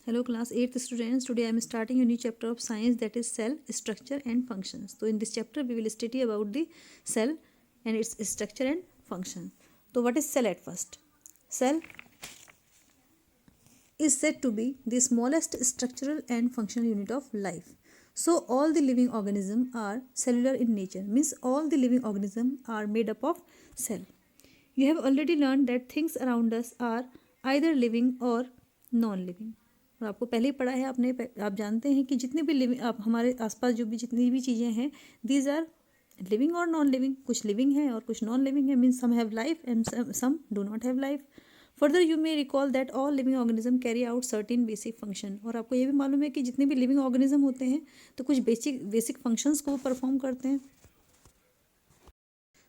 Hello class 8th students. Today I am starting a new chapter of science, that is cell structure and functions. So in this chapter we will study about the cell and its structure and function. So what is cell at first? Cell is said to be the smallest structural and functional unit of life. So all the living organisms are cellular in nature, means all the living organisms are made up of cell. You have already learned that things around us are either living or non living. और आपको पहले ही पढ़ा है आपने, आप जानते हैं कि जितने भी लिविंग आप हमारे आसपास जो भी जितनी भी चीज़ें हैं, दीज आर लिविंग और नॉन लिविंग। कुछ लिविंग है और कुछ नॉन लिविंग है, means some have life and some do not have life. Further you may recall that all living organism carry out certain basic function. और आपको ये भी मालूम है कि जितने भी लिविंग ऑर्गेनिज्म होते हैं तो कुछ बेसिक फंक्शंस को परफॉर्म करते हैं।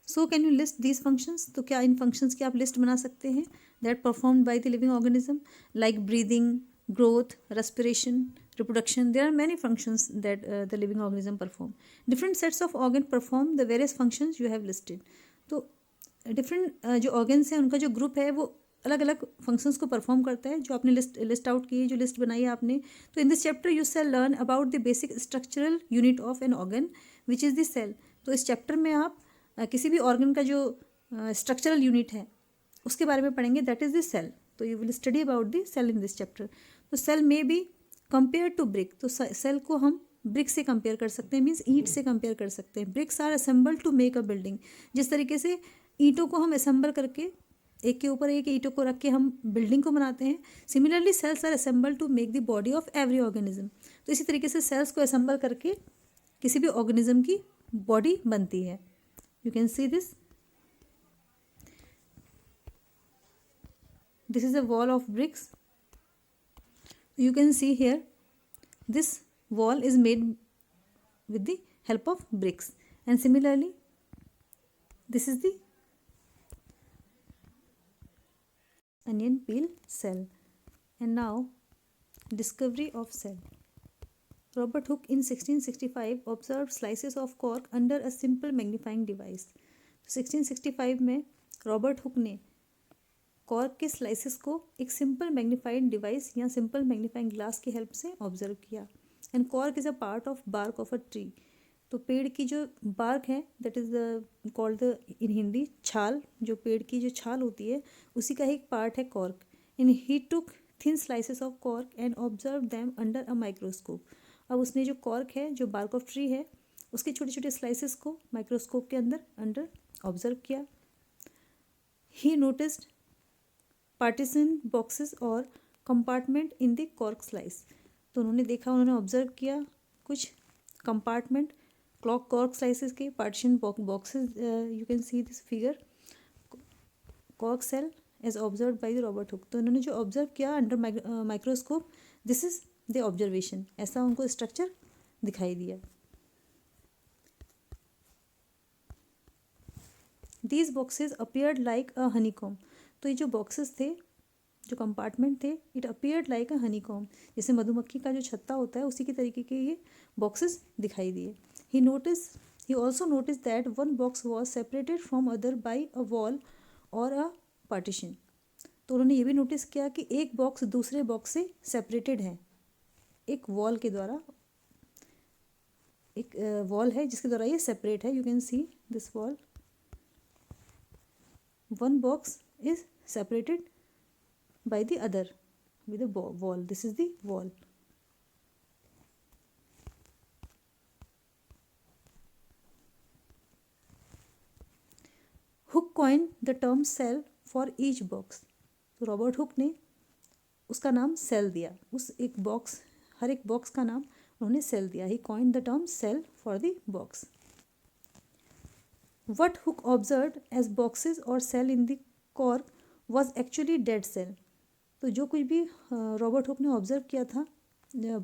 So can you list these functions? तो क्या इन फंक्शंस की आप लिस्ट बना सकते हैं? That performed by the living organism like breathing, growth, respiration, reproduction. There are many functions that the living organism perform. Different sets of organ perform the various functions you have listed. तो different जो organs हैं उनका जो group है वो अलग अलग functions को परफॉर्म करता है, जो आपने लिस्ट आउट की है, जो लिस्ट बनाई है आपने। तो in this chapter you shall learn about the basic structural unit of an organ which is the cell. तो इस चैप्टर में आप किसी भी ऑर्गन का जो स्ट्रक्चरल यूनिट है उसके बारे में पढ़ेंगे, दैट इज़ द सेल। तो you will study about the cell in this chapter. तो cell may be compare to brick. तो सेल को हम ब्रिक से कंपेयर कर सकते हैं, मीन्स ईंट से कंपेयर कर सकते हैं। Bricks are assemble to make a building. जिस तरीके से ईंटों को हम असेंबल करके एक के ऊपर एक ईंटों को रख के हम बिल्डिंग को बनाते हैं, similarly cells are assemble to make the body of every organism. तो इसी तरीके से सेल्स को असेंबल करके किसी भी ऑर्गेनिज्म की बॉडी बनती है। You can see this, this is a wall of bricks. You can see here this wall is made with the help of bricks, and similarly this is the onion peel cell. And now discovery of cell. Robert Hooke in 1665 observed slices of cork under a simple magnifying device. 1665 में Robert Hooke ने cork के slices को एक simple magnified device या simple magnifying glass की help से observe किया। And cork is a part of bark of a tree. तो पेड़ की जो बार्क है that is called the in Hindi छाल। जो पेड़ की जो छाल होती है उसी का एक पार्ट है cork. In he took thin slices of cork and observe them under a microscope. अब उसने जो कॉर्क है, जो बार्क ऑफ ट्री है, उसके छोटे छोटे स्लाइसेस को माइक्रोस्कोप के अंदर ऑब्जर्व किया। ही नोटिस्ड पार्टीशन बॉक्सेस और compartment in the cork slice. तो उन्होंने देखा, उन्होंने ऑब्जर्व किया कुछ कंपार्टमेंट कॉर्क स्लाइसेस के partition boxes. You can see this figure, cork cell as observe by the Robert Hooke. तो उन्होंने जो ऑब्जर्व किया under microscope, this is the observation, ऐसा उनको स्ट्रक्चर दिखाई दिया। These boxes appeared like a honeycomb. तो ये जो बॉक्सेस थे, जो कंपार्टमेंट थे, it appeared like a honeycomb, जैसे मधुमक्खी का जो छत्ता होता है उसी के तरीके के ये बॉक्सेस दिखाई दिए। He also notice that one box was separated from other by a wall और अ पार्टीशन। तो उन्होंने ये भी नोटिस किया कि एक बॉक्स दूसरे बॉक्स से सेपरेटेड है एक वॉल के द्वारा। एक वॉल है जिसके द्वारा ये सेपरेट है। You can see this wall, one box is separated by the other with a wall. This is the wall. Hook coined the term cell for each box. तो रॉबर्ट हुक ने उसका नाम cell दिया, उस एक box, हर एक box का नाम उन्होंने सेल दिया। ही coined the term cell for the box. What Hooke observed as boxes or cell in the cork was actually dead cell. तो जो कुछ भी रॉबर्ट हुक ने ऑब्जर्व किया था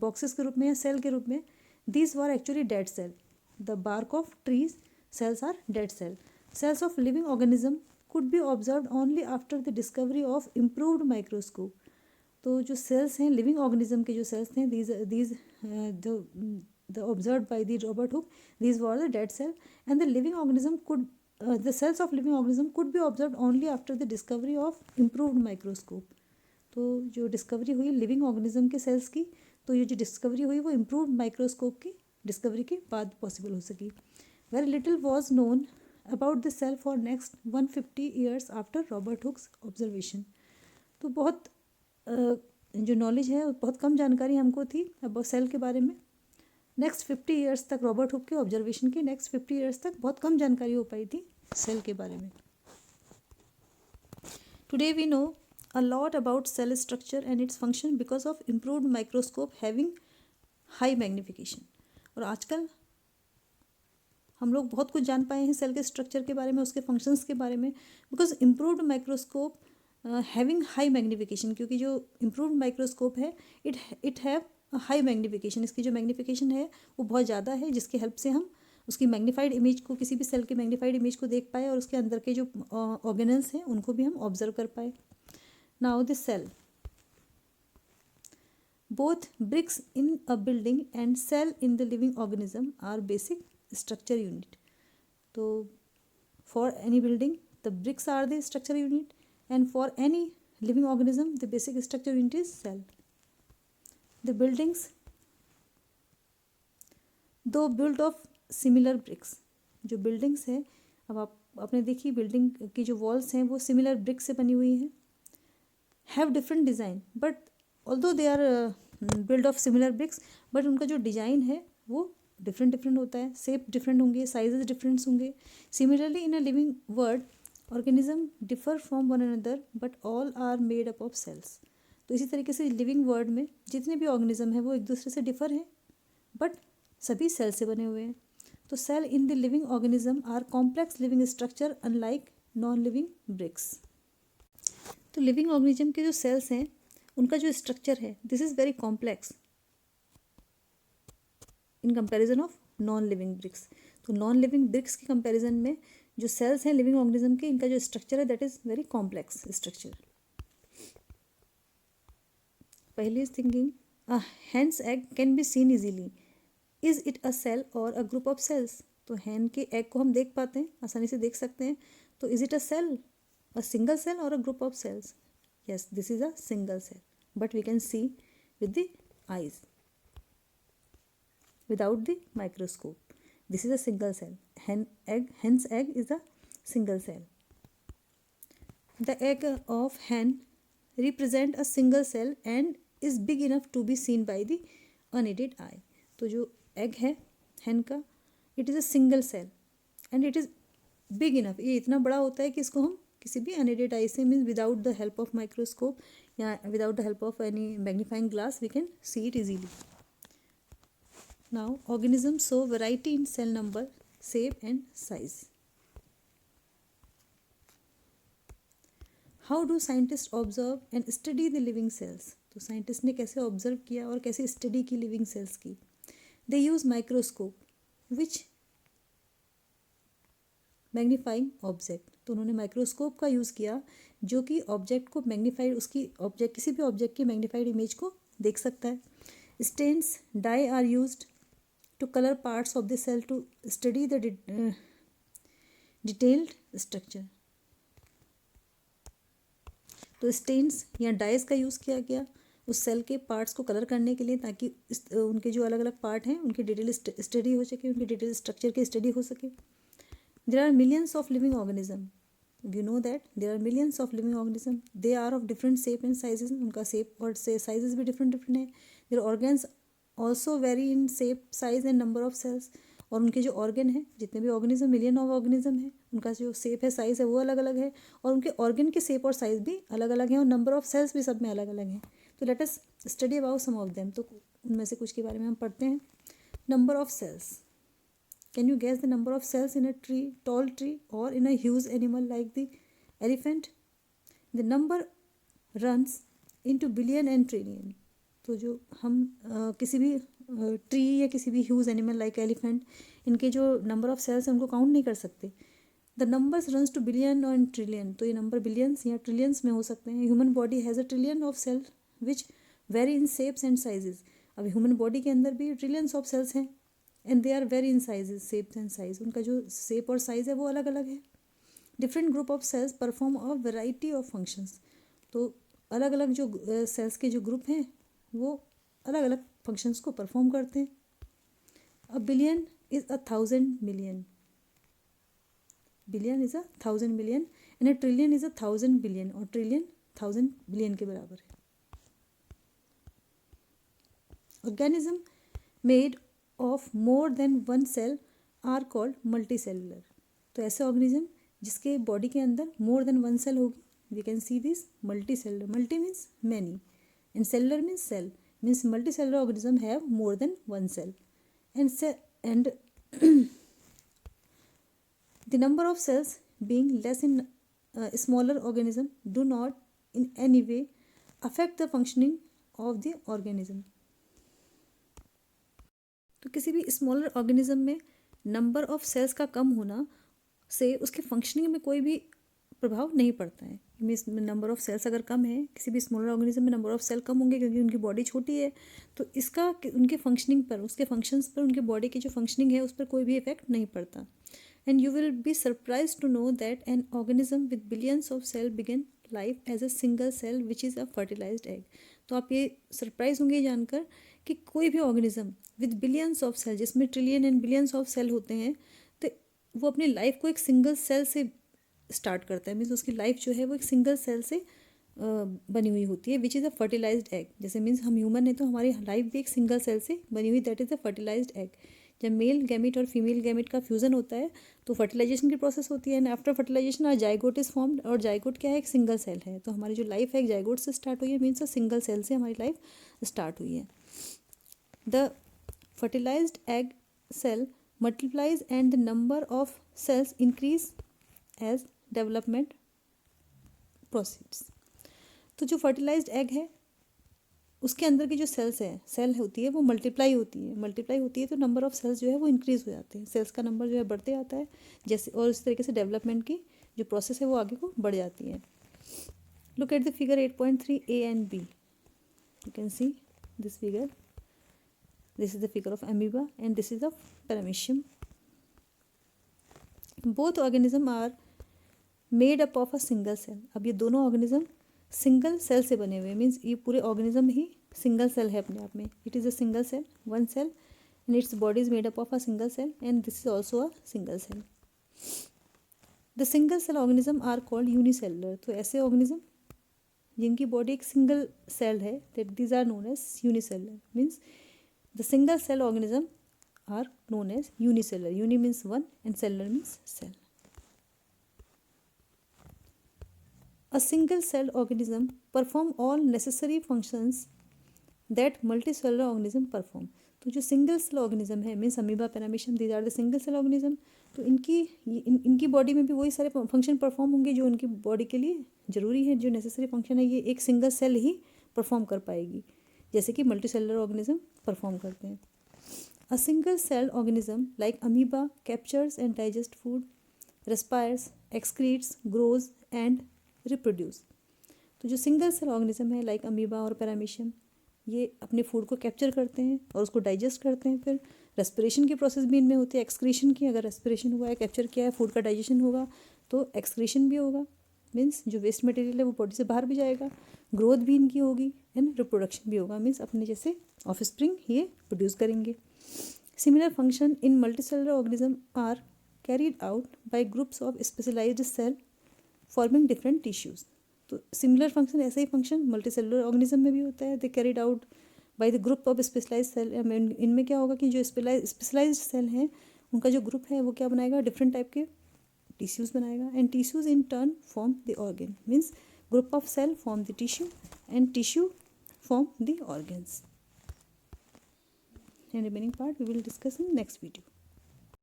बॉक्सेस के रूप में या सेल के रूप में, these were actually dead cell. The bark of trees cells are dead cell. Cells of living organism could be observe only after the discovery of improved microscope. तो जो सेल्स हैं लिविंग ऑर्गेनिज्म के, जो sales थे, these the observed by the Robert Hooke, these were the dead cell, and the living organism could the cells of living organism could be observed only after the discovery of improved microscope. तो जो discovery हुई living organism के sales की, तो ये जो discovery हुई वो इम्प्रूव्ड माइक्रोस्कोप की डिस्कवरी के बाद पॉसिबल हो सकी. Very little was known about the cell for next 150 years after Robert Hooke's observation. तो बहुत जो नॉलेज है बहुत कम जानकारी हमको थी अब सेल के बारे में. नेक्स्ट 50 ईयर्स तक, रॉबर्ट हुक के ऑब्जर्वेशन की नेक्स्ट 50 ईयर्स तक बहुत कम जानकारी हो पाई थी सेल के बारे में. Today we know a lot about cell structure and its function because of improved microscope having high magnification. और आजकल हम लोग बहुत कुछ जान पाए हैं सेल के स्ट्रक्चर के बारे में, उसके फंक्शंस के बारे में, because improved microscope having high magnification, क्योंकि जो इम्प्रूव्ड माइक्रोस्कोप है इट हैव हाई मैग्निफिकेशन. इसकी जो मैग्निफिकेशन है वो बहुत ज़्यादा है, जिसकी हेल्प से हम उसकी मैग्नीफाइड इमेज को, किसी भी सेल की मैग्नीफाइड इमेज को देख पाए और उसके अंदर के जो ऑर्गेनल्स हैं उनको भी हम ऑब्जर्व कर पाए. Now the cell. Both bricks in a building and cell in the living organism are basic structure unit. So for any building, the bricks are the structure unit, and for any living organism, the basic structure unit is cell. The buildings, though built of similar bricks. जो buildings है, अब आपने देखी building की जो walls हैं वो similar bricks से बनी हुई हैं. Have different design, but although they are build of similar bricks, but उनका जो डिज़ाइन है वो डिफरेंट डिफरेंट होता है. शेप डिफरेंट होंगे, साइजेस डिफरेंट्स होंगे. Similarly in a living world organism differ from one another but all are made up of cells. तो इसी तरीके से लिविंग वर्ल्ड में जितने भी ऑर्गेनिज्म हैं वो एक दूसरे से डिफर हैं बट सभी सेल से बने हुए हैं. तो cell in the living organism are complex living structure unlike non living bricks. तो लिविंग ऑर्गेनिज्म के जो सेल्स हैं उनका जो स्ट्रक्चर है this is very complex in comparison of non living bricks. तो नॉन लिविंग ब्रिक्स के कंपैरिजन में जो सेल्स हैं लिविंग ऑर्गेनिज्म के, इनका जो स्ट्रक्चर है that is very complex structure. पहली is thinking a hens egg can be seen easily. Is it a cell और अ ग्रुप ऑफ सेल्स. तो हैन के एग को हम देख पाते हैं, आसानी से देख सकते हैं. तो is it a cell, a single cell or a group of cells? Yes, this is a single cell, but we can see with the eyes without the microscope. This is a single cell. Hen's egg is a single cell. The egg of hen represent a single cell and is big enough to be seen by the unaided eye. तो जो egg है hen का, it is a single cell and it is big enough. ये इतना बड़ा होता है कि इसको हम किसी भी अनएडेड आई से, means without the help of microscope या without the help of any magnifying glass we can see it easily. Now organism show variety in cell number, shape and size. How do scientist observe and study the living cells. तो scientist ने कैसे observe किया और कैसे study की living cells की. दे use microscope विच magnifying object. तो उन्होंने माइक्रोस्कोप का यूज़ किया जो कि ऑब्जेक्ट को मैग्नीफाइड, उसकी ऑब्जेक्ट, किसी भी ऑब्जेक्ट की मैग्नीफाइड इमेज को देख सकता है. Stains dye are used to colour parts of the cell to study the detailed structure. तो स्टेन्स या डाइज का यूज़ किया गया उस सेल के पार्ट्स को कलर करने के लिए, ताकि उनके जो अलग अलग पार्ट हैं उनकी डिटेल स्टडी हो सके, उनकी डिटेल स्ट्रक्चर की स्टडी हो सके. There are millions of living organisms. You know that there are millions of living organisms. They are of different shape and sizes. उनका shape और sizes भी different है. Their organs also vary in shape, size and number of cells. और उनके जो organ है, जितने भी organism, million of organism है, उनका जो shape है, size है वो अलग अलग है, और उनके organ के shape और size भी अलग अलग हैं, और number of cells भी सब में अलग अलग हैं. तो let us study about some of them. तो उनमें से कुछ के बारे में हम पढ़ते हैं. Number of cells. Can you guess the number of cells in a tree, tall tree, or in a huge animal like the elephant? The number runs into billion and trillion. तो जो हम किसी भी ट्री या किसी भी huge animal like elephant, इनके जो नंबर ऑफ सेल्स हैं उनको काउंट नहीं कर सकते. The numbers runs two billion and trillion. तो ये नंबर बिलियंस या ट्रिलियंस में हो सकते हैं. Human body has a trillion of cell which vary in shapes and sizes. अब ह्यूमन बॉडी के अंदर भी ट्रिलियंस ऑफ सेल्स हैं and they are vary in sizes, shapes and size. उनका जो शेप और साइज़ है वो अलग अलग है. Different group of cells perform a variety of functions. तो अलग अलग जो सेल्स के जो ग्रुप हैं वो अलग अलग फंक्शंस को परफॉर्म करते हैं. A billion is 1,000 million. Billion is 1,000 million and a trillion is 1,000 billion, और ट्रिलियन 1,000 बिलियन के बराबर है. Organism made of more than one cell are called multi cellular. तो ऐसे ऑर्गेनिज्म जिसके बॉडी के अंदर मोर देन वन सेल होगी, we can see this multi cellular. Multi means many and cellular means cell, means multi cellular organism have more than one cell. And the number of cells being less in smaller organism do not in any way affect the functioning of the organism. तो किसी भी smaller organism में number of sales का कम होना से उसके functioning में कोई भी प्रभाव नहीं पड़ता है. मीन्स नंबर ऑफ सेल्स अगर कम है, किसी भी स्मॉलर ऑर्गेनिज्म में नंबर ऑफ सेल कम होंगे क्योंकि उनकी बॉडी छोटी है, तो इसका उनके फंक्शनिंग पर, उसके फंक्शंस पर, उनके बॉडी की जो फंक्शनिंग है उस पर कोई भी इफेक्ट नहीं पड़ता. And you will be surprise to know that an organism with billions of cell begin life as a single cell which is a fertilised egg. तो आप ये सरप्राइज होंगे जानकर कि कोई भी organism with billions of cell, जिसमें trillion and billions of cell होते हैं, तो वो अपनी लाइफ को एक सिंगल सेल से स्टार्ट करता है. मीन्स उसकी लाइफ जो है वो एक सिंगल सेल से बनी हुई होती है, which is a fertilised egg. जैसे मीन्स हम ह्यूमन है तो हमारी लाइफ भी एक सिंगल सेल से बनी हुई, that is a fertilised egg. जब मेल गैमेट और फीमेल गैमेट का फ्यूज़न होता है तो फर्टिलाइजेशन की प्रोसेस होती है, and after fertilisation are zygote is formed. और जाइगोट क्या है? एक सिंगल सेल है. तो हमारी जो लाइफ है एक जाइगोट से स्टार्ट हुई है, मीन्स अ सिंगल सेल से हमारी लाइफ स्टार्ट हुई है. The fertilised egg cell multiplies and the number of cells increase as development proceeds. तो जो फर्टिलाइज्ड एग है उसके अंदर की जो सेल होती है वो मल्टीप्लाई होती है तो नंबर ऑफ सेल्स जो है वो इंक्रीज हो जाते हैं. सेल्स का नंबर जो है बढ़ते जाता है जैसे, और इस तरीके से डेवलपमेंट की जो प्रोसेस है वो आगे को बढ़ जाती है. Look at the figure 8.3 A and B. You can see this figure. This is the figure of amoeba and this is of paramecium. Both organism are made up of a single cell. अब ये दोनों organism single cell से बने हुए, means ये पूरे organism ही single cell है अपने आप में. It is a single cell, one cell, and its body is made up of a single cell, and this is also a single cell. The single cell organism are called unicellular. तो ऐसे organism जिनकी body एक single cell है, that these are known as unicellular. Means the single cell organism are known as unicellular. Uni means one and cellular means cell. A single celled organism perform all necessary functions that multicellular organism perform. तो जो single cell organism है, means amoeba, paramecium, these are the single cell organism. तो इनकी body में भी वही सारे function perform होंगे जो उनकी बॉडी के लिए ज़रूरी है. जो नेसेसरी फंक्शन है ये एक सिंगल सेल ही परफॉर्म कर पाएगी, जैसे कि मल्टी सेलुलर ऑर्गेनिज्म परफॉर्म करते हैं. A single-celled organism like amoeba captures and digests food, respires, excretes, grows and reproduce. तो जो सिंगल सेल ऑर्गेनिज्म है लाइक अमीबा और पैरामीशियम, ये अपने फूड को कैप्चर करते हैं और उसको डाइजेस्ट करते हैं. फिर रेस्पिरेशन की प्रोसेस भी इनमें होती है, एक्सक्रीशन की. अगर रेस्पिरेशन हुआ है, कैप्चर किया है, फूड का डाइजेशन होगा तो एक्सक्रीशन भी होगा, मीन्स जो वेस्ट मटेरियल है वो बॉडी से बाहर भी जाएगा. ग्रोथ भी इनकी होगी एंड रिप्रोडक्शन भी होगा, मीन्स अपने जैसे ऑफस्प्रिंग ये प्रोड्यूस करेंगे. Similar function in multicellular organism are carried out by groups of specialized cell forming different tissues. तो सिमिलर फंक्शन, ऐसा ही फंक्शन मल्टीसेलुलर ऑर्गेनिज्म में भी होता है. They carried out by the group of specialised cell. इनमें क्या होगा कि जो स्पेशलाइज्ड सेल हैं उनका जो ग्रुप है वो क्या बनाएगा? डिफरेंट टाइप के टिश्यूज़ बनाएगा. And tissues in turn form the organ. Means group of cell form the tissue and tissue form the organs. And remaining part we will discuss in next video.